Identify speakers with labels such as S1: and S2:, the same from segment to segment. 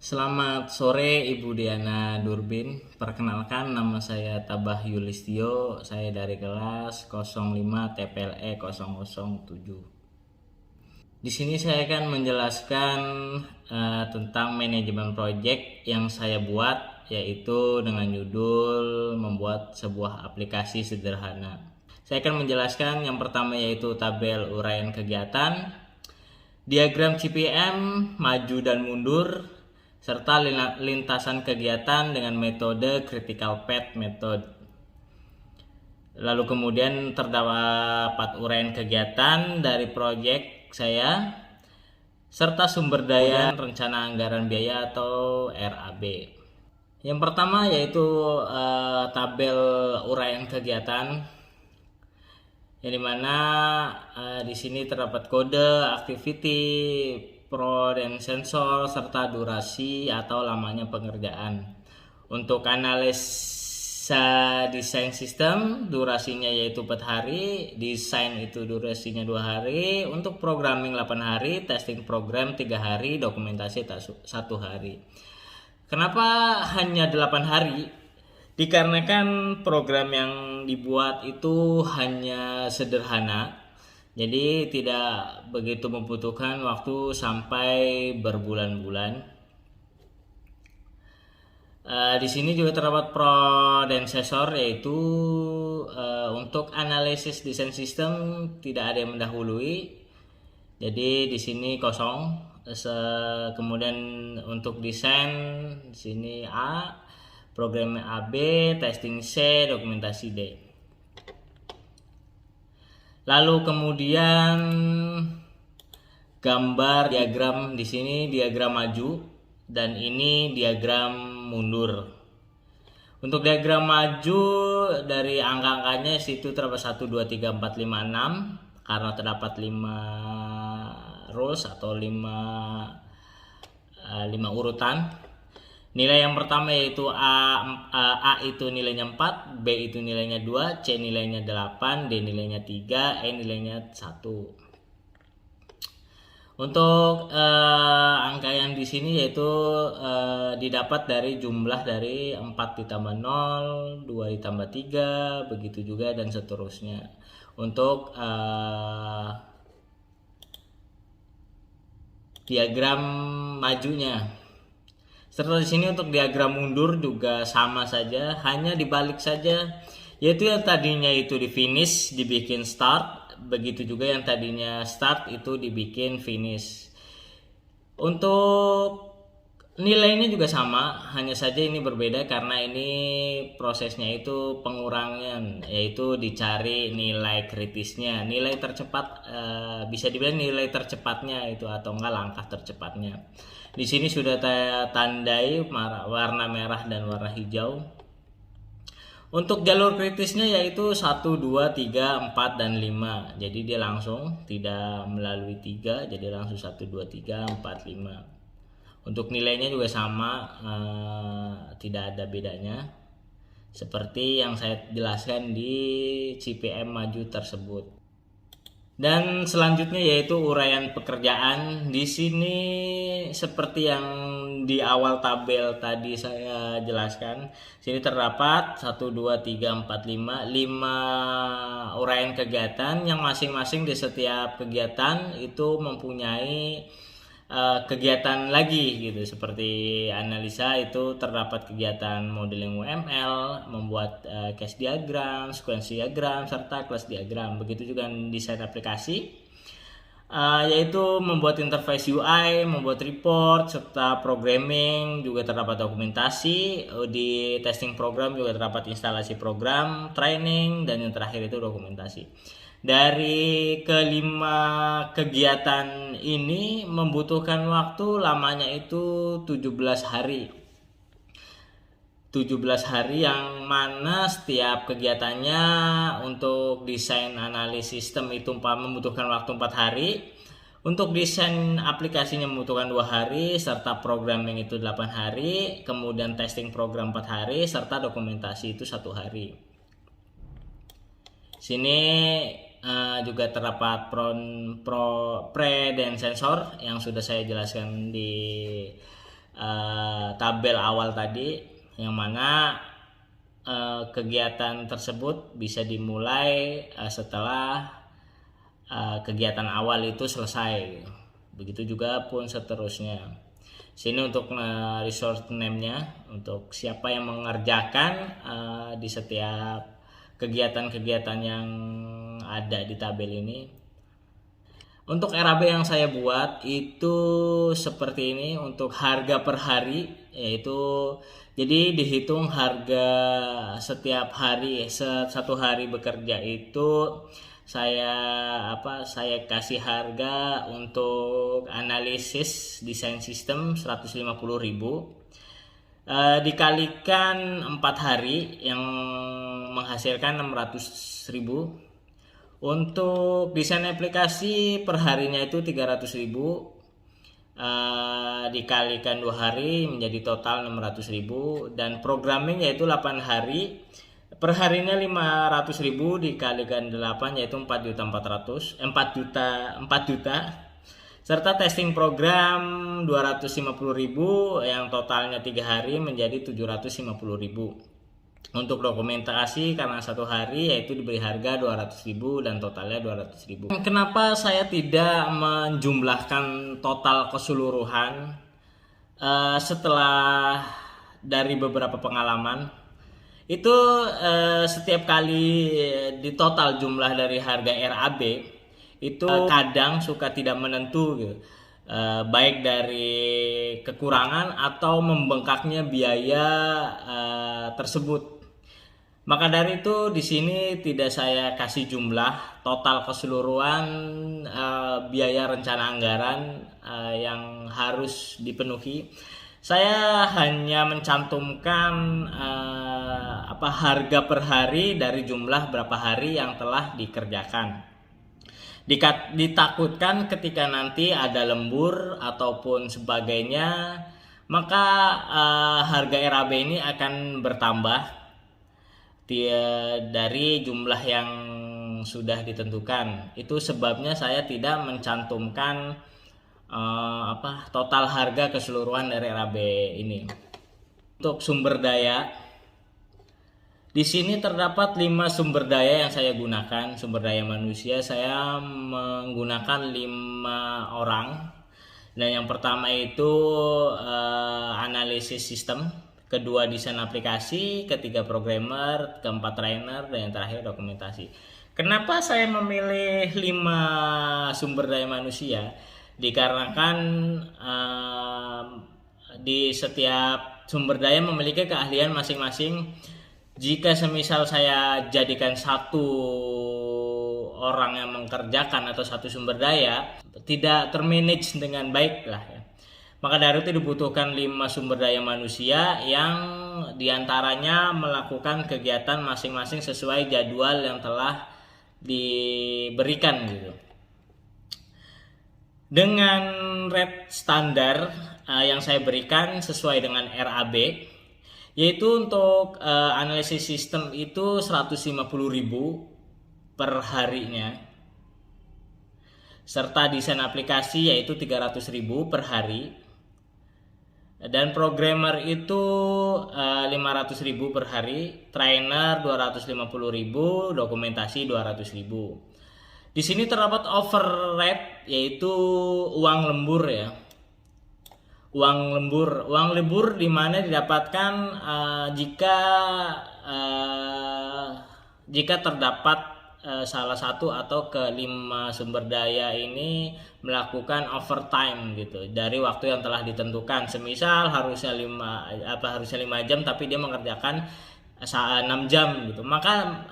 S1: Selamat sore Ibu Diana Durbin. Perkenalkan nama saya Tabah Yulistio. Saya dari kelas 05 TPLE 007. Di sini saya akan menjelaskan tentang manajemen project yang saya buat, yaitu dengan judul membuat sebuah aplikasi sederhana. Saya akan menjelaskan yang pertama yaitu tabel uraian kegiatan, diagram CPM, maju dan mundur, serta lintasan kegiatan dengan metode critical path method. Lalu kemudian terdapat uraian kegiatan dari proyek saya, serta sumber daya rencana anggaran biaya atau RAB. Yang pertama yaitu tabel uraian kegiatan, yang dimana di sini terdapat kode, activity, pro dan sensor, serta durasi atau lamanya pengerjaan. Untuk analisa desain sistem, durasinya yaitu 4 hari, desain itu durasinya 2 hari, untuk programming 8 hari, testing program 3 hari, dokumentasi 1 hari. Kenapa hanya 8 hari? Dikarenakan program yang dibuat itu hanya sederhana, jadi tidak begitu membutuhkan waktu sampai berbulan-bulan. Di sini juga terdapat pro dan sensor, yaitu untuk analisis desain sistem tidak ada yang mendahului. Jadi di sini kosong. Kemudian untuk desain di sini A, programnya AB, testing C, dokumentasi D. Lalu kemudian gambar diagram, di sini diagram maju dan ini diagram mundur. Untuk diagram maju dari angka-angkanya situ terdapat 1 2 3 4 5 6 karena terdapat 5 rows atau 5 urutan. Nilai yang pertama yaitu A itu nilainya 4, B itu nilainya 2, C nilainya 8, D nilainya 3, E nilainya 1. Untuk angka yang di sini yaitu didapat dari jumlah dari 4 ditambah 0, 2 ditambah 3, begitu juga dan seterusnya. Untuk diagram majunya. Serta di sini untuk diagram mundur juga sama saja, hanya dibalik saja, yaitu yang tadinya itu di finish dibikin start, begitu juga yang tadinya start itu dibikin finish. Untuk nilainya juga sama, hanya saja ini berbeda karena ini prosesnya itu pengurangan, yaitu dicari nilai kritisnya, nilai tercepat, bisa dibilang nilai tercepatnya itu atau enggak langkah tercepatnya. Di sini sudah tandai warna merah dan warna hijau. Untuk jalur kritisnya yaitu 1, 2, 3, 4, dan 5. Jadi dia langsung tidak melalui 3, jadi langsung 1, 2, 3, 4, 5. Untuk nilainya juga sama, tidak ada bedanya. Seperti yang saya jelaskan di CPM maju tersebut. Dan selanjutnya yaitu uraian pekerjaan. Di sini seperti yang di awal tabel tadi saya jelaskan, sini terdapat 1 2 3 4 5 uraian kegiatan yang masing-masing di setiap kegiatan itu mempunyai kegiatan lagi gitu, seperti analisa itu terdapat kegiatan modeling UML, membuat case diagram, sequence diagram, serta class diagram. Begitu juga desain aplikasi, yaitu membuat interface UI, membuat report, serta programming. Juga terdapat dokumentasi. Di testing program juga terdapat instalasi program, training, dan yang terakhir itu dokumentasi. Dari kelima kegiatan ini membutuhkan waktu lamanya itu 17 hari. 17 hari yang mana setiap kegiatannya untuk desain analisis sistem itu membutuhkan waktu 4 hari. Untuk desain aplikasinya membutuhkan 2 hari, serta programming itu 8 hari, kemudian testing program 4 hari, serta dokumentasi itu 1 hari. Sini juga terdapat pre dan sensor yang sudah saya jelaskan di tabel awal tadi, yang mana kegiatan tersebut bisa dimulai setelah kegiatan awal itu selesai. Begitu juga pun seterusnya. Sini untuk resource name-nya, untuk siapa yang mengerjakan di setiap kegiatan-kegiatan yang ada di tabel ini. Untuk RAB yang saya buat itu seperti ini untuk harga per hari, yaitu jadi dihitung harga setiap hari, satu hari bekerja itu saya kasih harga untuk analisis desain sistem 150.000, dikalikan 4 hari yang menghasilkan 600.000. Untuk desain aplikasi per harinya itu 300.000, dikalikan 2 hari menjadi total 600.000, dan programming yaitu 8 hari per harinya 500.000 dikalikan 8 yaitu 4 juta, serta testing program 250.000 yang totalnya 3 hari menjadi 750.000. Untuk dokumentasi karena satu hari yaitu diberi harga 200.000 dan totalnya 200.000. Kenapa saya tidak menjumlahkan total keseluruhan setelah dari beberapa pengalaman? Itu setiap kali di total jumlah dari harga RAB itu kadang suka tidak menentu gitu. Baik dari kekurangan atau membengkaknya biaya tersebut. Maka dari itu di sini tidak saya kasih jumlah total keseluruhan biaya rencana anggaran yang harus dipenuhi. Saya hanya mencantumkan harga per hari dari jumlah berapa hari yang telah dikerjakan. Ditakutkan ketika nanti ada lembur ataupun sebagainya, maka harga RAB ini akan bertambah dari jumlah yang sudah ditentukan. Itu sebabnya saya tidak mencantumkan total harga keseluruhan dari RAB ini. Untuk sumber daya, di sini terdapat 5 sumber daya yang saya gunakan. Sumber daya manusia saya menggunakan 5 orang. Dan yang pertama itu analisis sistem, kedua desain aplikasi, ketiga programmer, keempat trainer, dan yang terakhir dokumentasi. Kenapa saya memilih 5 sumber daya manusia? Dikarenakan di setiap sumber daya memiliki keahlian masing-masing. Jika semisal saya jadikan satu orang yang mengerjakan atau satu sumber daya, tidak termanage dengan baik lah ya. Maka dari itu dibutuhkan 5 sumber daya manusia yang diantaranya melakukan kegiatan masing-masing sesuai jadwal yang telah diberikan gitu. Dengan rate standar yang saya berikan sesuai dengan RAB, yaitu untuk analisis sistem itu 150.000 per harinya, serta desain aplikasi yaitu 300.000 per hari, dan programmer itu 500.000 per hari, trainer 250.000, dokumentasi 200.000. Di sini terdapat overrate yaitu uang lembur ya. Uang lembur di mana didapatkan jika terdapat salah satu atau kelima sumber daya ini melakukan overtime gitu dari waktu yang telah ditentukan. Semisal harusnya 5 jam tapi dia mengerjakan 6 jam gitu, maka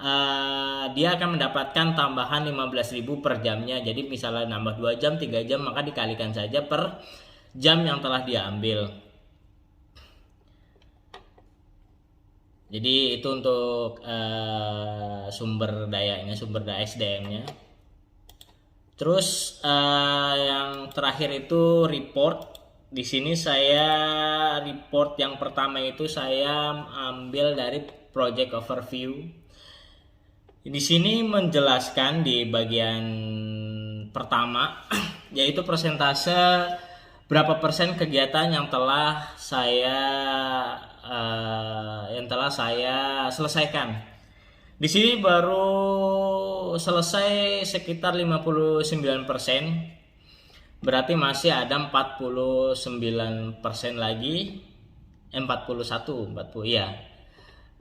S1: dia akan mendapatkan tambahan 15.000 per jamnya. Jadi misalnya nambah 2 jam, 3 jam, maka dikalikan saja per jam yang telah dia ambil. Jadi itu untuk sumber dayanya, sumber daya SDM-nya. Terus yang terakhir itu report. Di sini saya report yang pertama itu saya ambil dari project overview. Di sini menjelaskan di bagian pertama yaitu persentase berapa persen kegiatan yang telah saya selesaikan. Di sini baru selesai sekitar 59%. Berarti masih ada 49% lagi. 40 ya.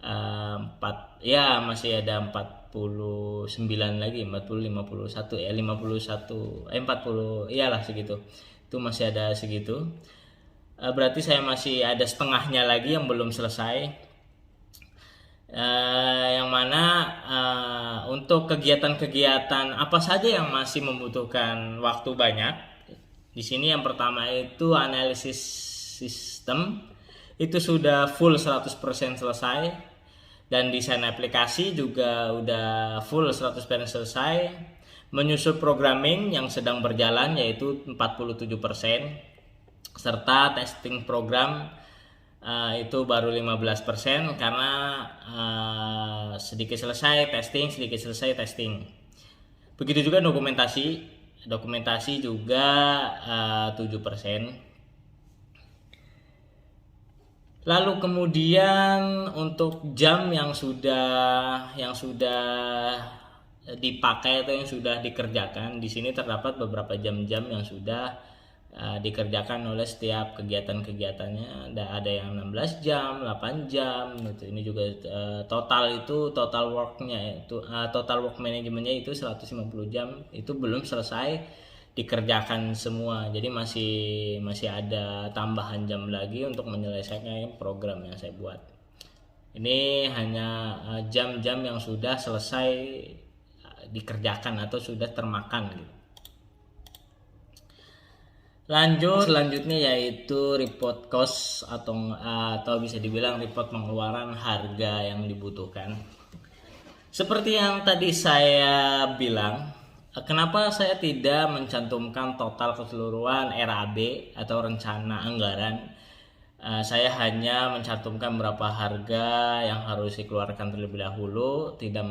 S1: 4 ya, masih ada 49 lagi, 40 51 ya, 51 40 iyalah segitu. Itu masih ada segitu. Berarti saya masih ada setengahnya lagi yang belum selesai. Yang mana untuk kegiatan-kegiatan apa saja yang masih membutuhkan waktu banyak. Di sini yang pertama itu analisis sistem, itu sudah full 100% selesai, dan desain aplikasi juga udah full 100% selesai. Menyusun programming yang sedang berjalan yaitu 47%, serta testing program itu baru 15% karena sedikit selesai testing. Begitu juga dokumentasi juga 7%. Lalu kemudian untuk jam yang sudah dipakai atau yang sudah dikerjakan, di sini terdapat beberapa jam-jam yang sudah dikerjakan oleh setiap kegiatan-kegiatannya. Ada yang 16 jam, 8 jam gitu. Ini juga total worknya itu total work manajemennya itu 150 jam, itu belum selesai dikerjakan semua. Jadi masih ada tambahan jam lagi untuk menyelesaikan program yang saya buat. Ini hanya jam-jam yang sudah selesai dikerjakan atau sudah termakan gitu. Lanjut selanjutnya yaitu report cost atau bisa dibilang report pengeluaran harga yang dibutuhkan. Seperti yang tadi saya bilang, kenapa saya tidak mencantumkan total keseluruhan RAB atau rencana anggaran. Saya hanya mencantumkan berapa harga yang harus dikeluarkan terlebih dahulu, tidak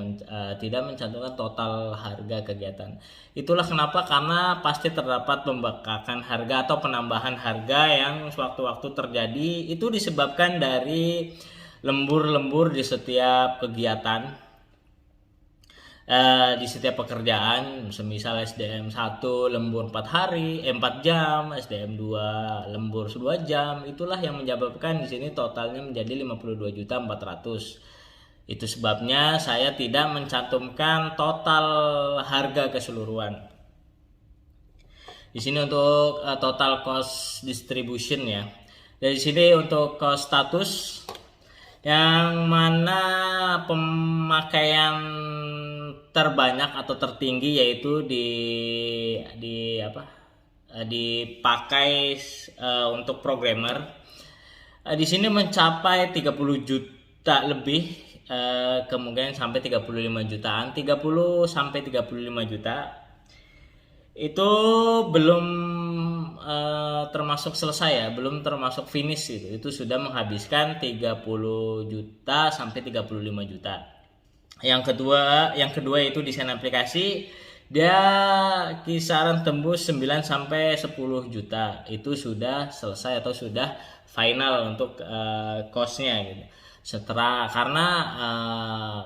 S1: mencantumkan total harga kegiatan. Itulah kenapa, karena pasti terdapat pembengkakan harga atau penambahan harga yang sewaktu-waktu terjadi. Itu disebabkan dari lembur-lembur di setiap kegiatan. Di setiap pekerjaan, semisal SDM 1 lembur 4 jam, SDM 2 lembur 2 jam, itulah yang menyebabkan di sini totalnya menjadi 52.400.000. Itu sebabnya saya tidak mencantumkan total harga keseluruhan. Di sini untuk total cost distribution ya. Dari sini untuk cost status, yang mana pemakaian terbanyak atau tertinggi yaitu dipakai untuk programmer. Di sini mencapai 30 juta lebih, kemungkinan sampai 35 jutaan, 30 sampai 35 juta. Itu belum termasuk selesai ya, belum termasuk finish gitu. Itu sudah menghabiskan 30 juta sampai 35 juta. Yang kedua itu desain aplikasi, dia kisaran tembus 9 sampai 10 juta. Itu sudah selesai atau sudah final untuk cost-nya gitu. Karena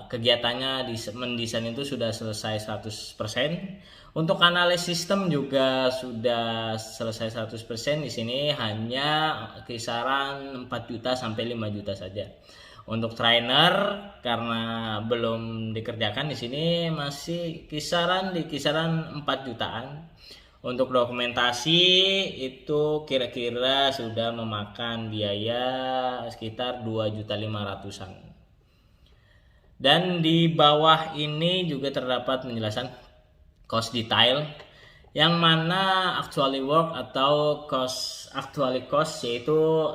S1: kegiatannya mendesain itu sudah selesai 100%. Untuk analisis sistem juga sudah selesai 100%. Di sini hanya kisaran 4 juta sampai 5 juta saja. Untuk trainer karena belum dikerjakan, di sini masih di kisaran 4 jutaan. Untuk dokumentasi itu kira-kira sudah memakan biaya sekitar 2.500.000-an. Dan di bawah ini juga terdapat penjelasan cost detail, yang mana actually work atau actually cost yaitu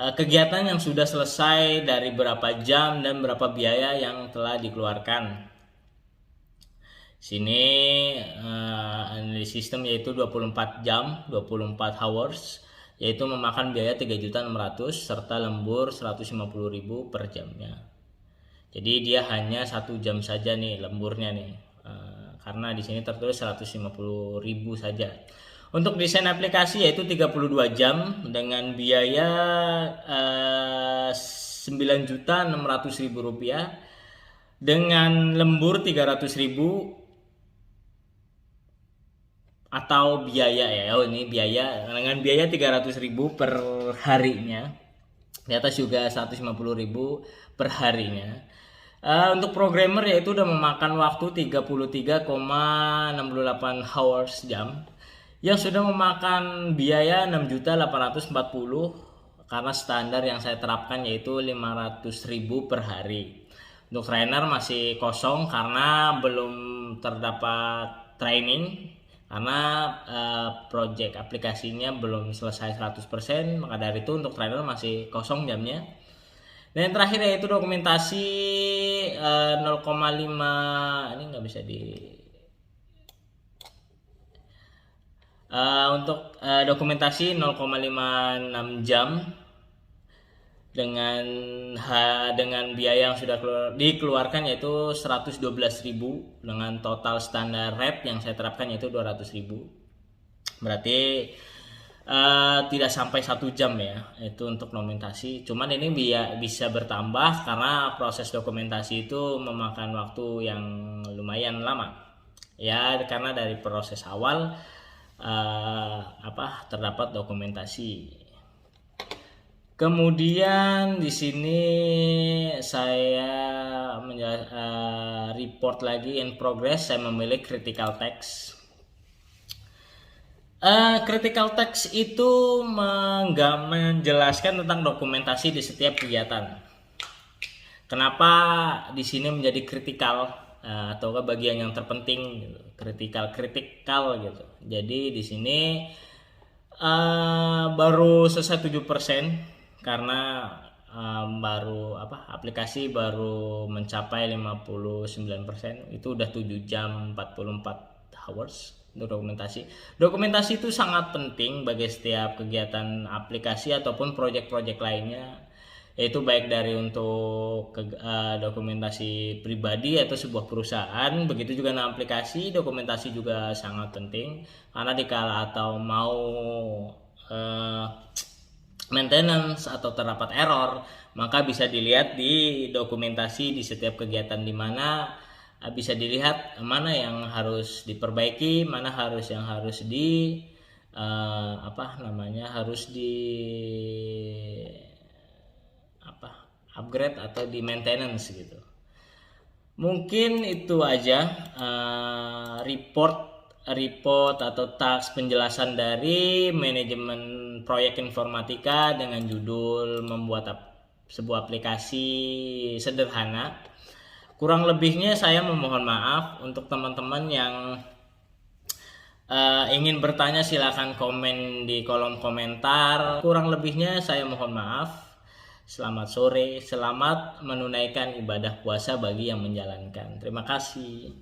S1: kegiatan yang sudah selesai dari berapa jam dan berapa biaya yang telah dikeluarkan. Sini analisis sistem yaitu 24 jam, 24 hours, yaitu memakan biaya 3.600.000 serta lembur 150.000 per jamnya. Jadi dia hanya 1 jam saja nih lemburnya nih, karena di sini tertulis 150.000 saja. Untuk desain aplikasi yaitu 32 jam dengan biaya 9.600.000 rupiah, dengan lembur 300.000 atau biaya ya. Oh, ini biaya dengan biaya 300.000 per harinya. Di atas juga 150.000 per harinya. Untuk programmer yaitu udah memakan waktu 33,68 hours jam, yang sudah memakan biaya 6.840 karena standar yang saya terapkan yaitu 500.000 per hari. Untuk trainer masih kosong karena belum terdapat training, karena project aplikasinya belum selesai 100%, maka dari itu untuk trainer masih kosong jamnya. Dan yang terakhir yaitu dokumentasi 0,5, ini nggak bisa di untuk dokumentasi 0,56 jam dengan biaya yang sudah dikeluarkan yaitu 112.000 dengan total standar rate yang saya terapkan yaitu 200.000. Berarti tidak sampai 1 jam ya itu untuk dokumentasi. Cuman ini bisa bertambah karena proses dokumentasi itu memakan waktu yang lumayan lama ya, karena dari proses awal terdapat dokumentasi. Kemudian di sini saya report lagi in progress. Saya memilih critical text. Critical text itu menjelaskan tentang dokumentasi di setiap kegiatan. Kenapa di sini menjadi kritikal atau bagian yang terpenting gitu. Kritikal gitu. Jadi di sini baru selesai 7% karena aplikasi baru mencapai 59%. Itu udah 7 jam 44 hours untuk dokumentasi itu sangat penting bagi setiap kegiatan aplikasi ataupun proyek-proyek lainnya, yaitu baik dari untuk dokumentasi pribadi atau sebuah perusahaan. Begitu juga dengan aplikasi, dokumentasi juga sangat penting karena dikala atau mau maintenance atau terdapat error, maka bisa dilihat di dokumentasi di setiap kegiatan, di mana bisa dilihat mana yang harus diperbaiki, mana yang harus di upgrade atau di maintenance gitu. Mungkin itu aja report atau task penjelasan dari manajemen proyek informatika dengan judul membuat sebuah aplikasi sederhana. Kurang lebihnya saya memohon maaf. Untuk teman-teman yang ingin bertanya silakan komen di kolom komentar. Kurang lebihnya saya mohon maaf. Selamat sore, selamat menunaikan ibadah puasa bagi yang menjalankan. Terima kasih.